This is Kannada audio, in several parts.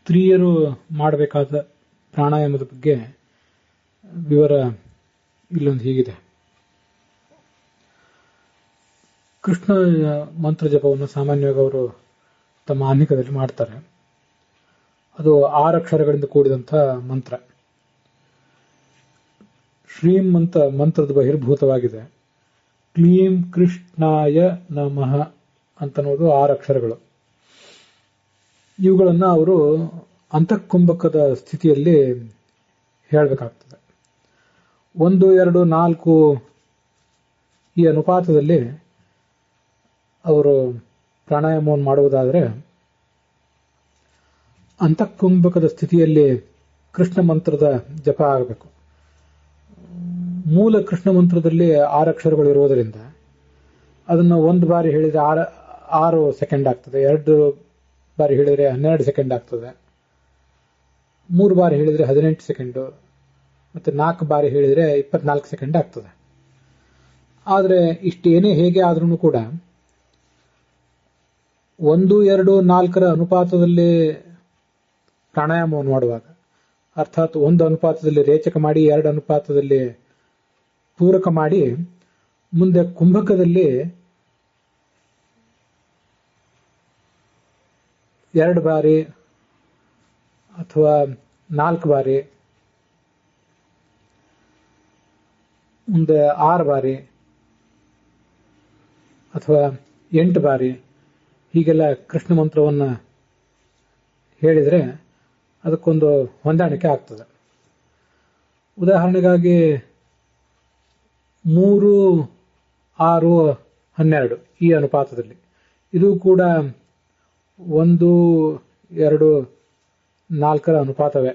ಸ್ತ್ರೀಯರು ಮಾಡಬೇಕಾದ ಪ್ರಾಣಾಯಾಮದ ಬಗ್ಗೆ ವಿವರ ಇಲ್ಲೊಂದು ಹೀಗಿದೆ. ಕೃಷ್ಣ ಮಂತ್ರ ಜಪವನ್ನು ಸಾಮಾನ್ಯವಾಗಿ ಅವರು ತಮ್ಮ ಆನ್ನಿಕದಲ್ಲಿ ಮಾಡ್ತಾರೆ. ಅದು 6 ಅಕ್ಷರಗಳಿಂದ ಕೂಡಿದಂತಹ ಮಂತ್ರ. ಶ್ರೀಂ ಅಂತ ಮಂತ್ರದ ಬಹಿರ್ಭೂತವಾಗಿದೆ. ಕ್ಲೀಂ ಕೃಷ್ಣಾಯ ನಮಃ ಅಂತನ್ನೋದು 6 ಅಕ್ಷರಗಳು. ಇವುಗಳನ್ನು ಅವರು ಅಂತಃಕುಂಭಕದ ಸ್ಥಿತಿಯಲ್ಲಿ ಹೇಳಬೇಕಾಗ್ತದೆ. 1, 2, 4 ಈ ಅನುಪಾತದಲ್ಲಿ ಅವರು ಪ್ರಾಣಾಯಾಮವನ್ನು ಮಾಡುವುದಾದರೆ ಅಂತಃಕುಂಭಕದ ಸ್ಥಿತಿಯಲ್ಲಿ ಕೃಷ್ಣ ಮಂತ್ರದ ಜಪ ಆಗಬೇಕು. ಮೂಲ ಕೃಷ್ಣ ಮಂತ್ರದಲ್ಲಿ 6 ಅಕ್ಷರಗಳು ಇರುವುದರಿಂದ ಅದನ್ನು 1 ಬಾರಿ ಹೇಳಿದರೆ 6 ಸೆಕೆಂಡ್ ಆಗ್ತದೆ, 2 ಬಾರಿ ಹೇಳಿದರೆ 12 ಸೆಕೆಂಡ್ ಆಗ್ತದೆ, 3 ಬಾರಿ ಹೇಳಿದರೆ 18 ಸೆಕೆಂಡು, ಮತ್ತೆ 4 ಬಾರಿ ಹೇಳಿದರೆ 24 ಸೆಕೆಂಡ್ ಆಗ್ತದೆ. ಆದರೆ ಇಷ್ಟೇನೇ ಹೇಗೆ ಆದ್ರೂ ಕೂಡ 1, 2, 4 ಅನುಪಾತದಲ್ಲಿ ಪ್ರಾಣಾಯಾಮವನ್ನು ಮಾಡುವಾಗ, ಅರ್ಥಾತ್ 1 ಅನುಪಾತದಲ್ಲಿ ರೇಚಕ ಮಾಡಿ 2 ಅನುಪಾತದಲ್ಲಿ ಪೂರಕ ಮಾಡಿ ಮುಂದೆ ಕುಂಭಕದಲ್ಲಿ 2 ಬಾರಿ ಅಥವಾ 4 ಬಾರಿ, ಮುಂದೆ 6 ಬಾರಿ ಅಥವಾ 8 ಬಾರಿ ಹೀಗೆಲ್ಲ ಕೃಷ್ಣ ಮಂತ್ರವನ್ನು ಹೇಳಿದರೆ ಅದಕ್ಕೊಂದು ಹೊಂದಾಣಿಕೆ ಆಗ್ತದೆ. ಉದಾಹರಣೆಗಾಗಿ 3, 6, 12 ಈ ಅನುಪಾತದಲ್ಲಿ ಇದು ಕೂಡ 1, 2, 4 ಅನುಪಾತವೇ.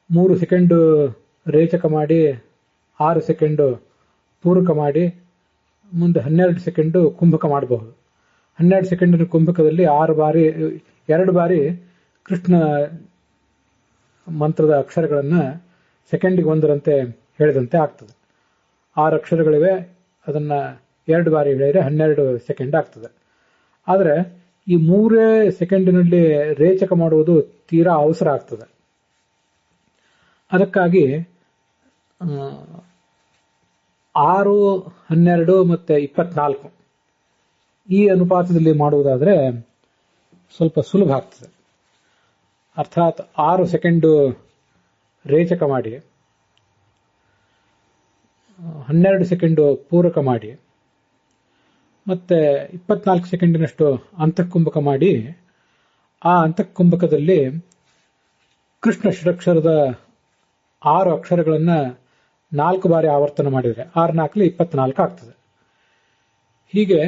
3 ಸೆಕೆಂಡ್ ರೇಚಕ ಮಾಡಿ 6 ಸೆಕೆಂಡ್ ಪೂರಕ ಮಾಡಿ ಮುಂದೆ 12 ಸೆಕೆಂಡ್ ಕುಂಭಕ ಮಾಡಬಹುದು. 12 ಸೆಕೆಂಡಿನ ಕುಂಭಕದಲ್ಲಿ 2 ಬಾರಿ ಕೃಷ್ಣ ಮಂತ್ರದ ಅಕ್ಷರಗಳನ್ನು ಸೆಕೆಂಡಿಗೆ 1ರಂತೆ ಹೇಳಿದಂತೆ ಆಗ್ತದೆ. 6 ಅಕ್ಷರಗಳಿವೆ, ಅದನ್ನ 2 ಬಾರಿ ಹೇಳಿದರೆ 12 ಸೆಕೆಂಡ್ ಆಗ್ತದೆ. ಆದರೆ ಈ 3 ಸೆಕೆಂಡಿನಲ್ಲಿ ರೇಚಕ ಮಾಡುವುದು ತೀರಾ ಅವಸರ ಆಗ್ತದೆ. ಅದಕ್ಕಾಗಿ 6, 12 ಮತ್ತೆ 24 ಈ ಅನುಪಾತದಲ್ಲಿ ಮಾಡುವುದಾದರೆ ಸ್ವಲ್ಪ ಸುಲಭ ಆಗ್ತದೆ. ಅರ್ಥಾತ್ 6 ಸೆಕೆಂಡು ರೇಚಕ ಮಾಡಿ 12 ಸೆಕೆಂಡು ಪೂರಕ ಮಾಡಿ ಮತ್ತೆ 24 ಸೆಕೆಂಡಿನಷ್ಟು ಅಂತಃಕುಂಭಕ ಮಾಡಿ ಆ ಅಂತಃಕುಂಭಕದಲ್ಲಿ ಕೃಷ್ಣ ಷಡಕ್ಷರದ 6 ಅಕ್ಷರಗಳನ್ನು 4 ಬಾರಿ ಆವರ್ತನ ಮಾಡಿದರೆ 6, 4 24 ಆಗ್ತದೆ. ಹೀಗೆ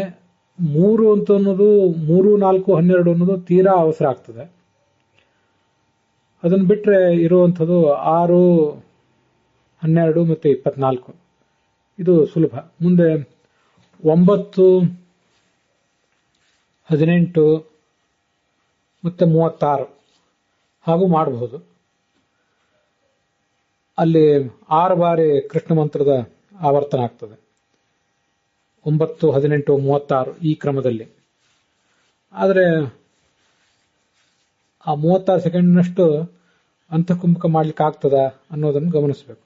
3 ಅಂತ ಅನ್ನೋದು 3, 4, 12 ಅನ್ನೋದು ತೀರಾ ಅವಸರ ಆಗ್ತದೆ. ಅದನ್ನು ಬಿಟ್ಟರೆ ಇರುವಂಥದ್ದು 6, 12 ಮತ್ತು 24 ಇದು ಸುಲಭ. ಮುಂದೆ 9, 18 ಮತ್ತೆ 36 ಹಾಗೂ ಮಾಡಬಹುದು. ಅಲ್ಲಿ 6 ಬಾರಿ ಕೃಷ್ಣ ಮಂತ್ರದ ಆವರ್ತನ ಆಗ್ತದೆ. 9, 18, 36 ಈ ಕ್ರಮದಲ್ಲಿ. ಆದರೆ ಆ 36 ಸೆಕೆಂಡ್ನಷ್ಟು ಅಂತಃಕುಂಭಕ ಮಾಡ್ಲಿಕ್ಕೆ ಆಗ್ತದ ಅನ್ನೋದನ್ನು ಗಮನಿಸಬೇಕು.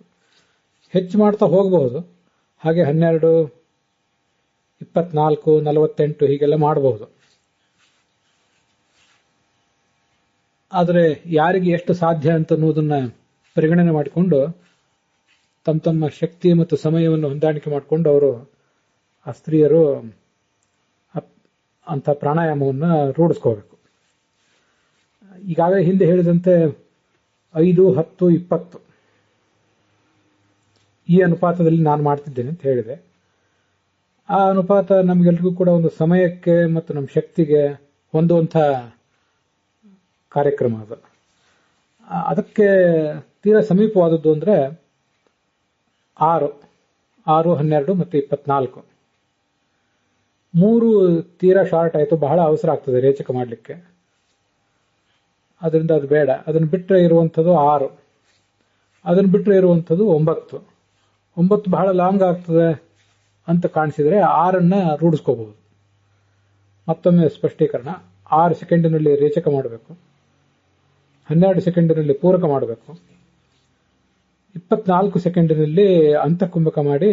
ಹೆಚ್ಚು ಮಾಡ್ತಾ ಹೋಗಬಹುದು. ಹಾಗೆ 12, 24, 48 ಹೀಗೆಲ್ಲ ಮಾಡಬಹುದು. ಆದರೆ ಯಾರಿಗೆ ಎಷ್ಟು ಸಾಧ್ಯ ಅಂತ ಅನ್ನೋದನ್ನ ಪರಿಗಣನೆ ಮಾಡಿಕೊಂಡು ತಮ್ಮ ಶಕ್ತಿ ಮತ್ತು ಸಮಯವನ್ನು ಹೊಂದಾಣಿಕೆ ಮಾಡಿಕೊಂಡು ಅವರು ಆ ಸ್ತ್ರೀಯರು ಅಂತ ಪ್ರಾಣಾಯಾಮವನ್ನು ರೂಢಿಸ್ಕೋಬೇಕು. ಈಗಾಗಲೇ ಹಿಂದೆ ಹೇಳಿದಂತೆ 5, 10, 20 ಈ ಅನುಪಾತದಲ್ಲಿ ನಾನು ಮಾಡ್ತಿದ್ದೇನೆ ಅಂತ ಹೇಳಿದೆ. ಆ ಅನುಪಾತ ನಮಗೆಲ್ರಿಗೂ ಕೂಡ ಒಂದು ಸಮಯಕ್ಕೆ ಮತ್ತು ನಮ್ಮ ಶಕ್ತಿಗೆ ಹೊಂದುವಂಥ ಕಾರ್ಯಕ್ರಮ ಅದು. ಅದಕ್ಕೆ ತೀರಾ ಸಮೀಪವಾದದ್ದು ಅಂದರೆ 6, 12 ಮತ್ತು 24. 3 ತೀರಾ ಶಾರ್ಟ್ ಆಯಿತು, ಬಹಳ ಅವಸರ ಆಗ್ತದೆ ರೇಚಕ ಮಾಡಲಿಕ್ಕೆ, ಅದರಿಂದ ಅದು ಬೇಡ. ಅದನ್ನು ಬಿಟ್ಟರೆ ಇರುವಂಥದ್ದು 6, ಅದನ್ನು ಬಿಟ್ಟರೆ ಇರುವಂಥದ್ದು 9. 9 ಬಹಳ ಲಾಂಗ್ ಆಗ್ತದೆ ಅಂತ ಕಾಣಿಸಿದರೆ 6ಅನ್ನು ರೂಢಿಸ್ಕೋಬಹುದು. ಮತ್ತೊಮ್ಮೆ ಸ್ಪಷ್ಟೀಕರಣ: 6 ಸೆಕೆಂಡಿನಲ್ಲಿ ರೇಚಕ ಮಾಡಬೇಕು, 12 ಸೆಕೆಂಡಿನಲ್ಲಿ ಪೂರಕ ಮಾಡಬೇಕು. 24 ಸೆಕೆಂಡಿನಲ್ಲಿ ಅಂತಃಕುಂಭಕ ಮಾಡಿ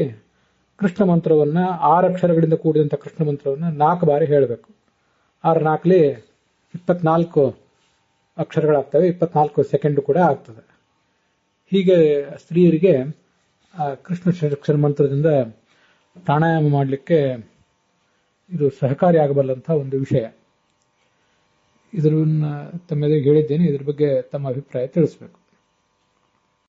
ಕೃಷ್ಣ ಮಂತ್ರವನ್ನ 6 ಅಕ್ಷರಗಳಿಂದ ಕೂಡಿದಂಥ ಕೃಷ್ಣ ಮಂತ್ರವನ್ನ 4 ಬಾರಿ ಹೇಳಬೇಕು. 6 4 24 ಅಕ್ಷರಗಳಾಗ್ತವೆ, 24 ಸೆಕೆಂಡ್ ಕೂಡ ಆಗ್ತದೆ. ಹೀಗೆ ಸ್ತ್ರೀಯರಿಗೆ ಕೃಷ್ಣ ಷಡಕ್ಷರ ಮಂತ್ರದಿಂದ ಪ್ರಾಣಾಯಾಮ ಮಾಡಲಿಕ್ಕೆ ಇದು ಸಹಕಾರಿಯಾಗಬಲ್ಲಂತಹ ಒಂದು ವಿಷಯ. ಇದನ್ನ ತಮ್ಮೆದುರಿಗೆ ಹೇಳಿದ್ದೇನೆ. ಇದ್ರ ಬಗ್ಗೆ ತಮ್ಮ ಅಭಿಪ್ರಾಯ ತಿಳಿಸಬೇಕು.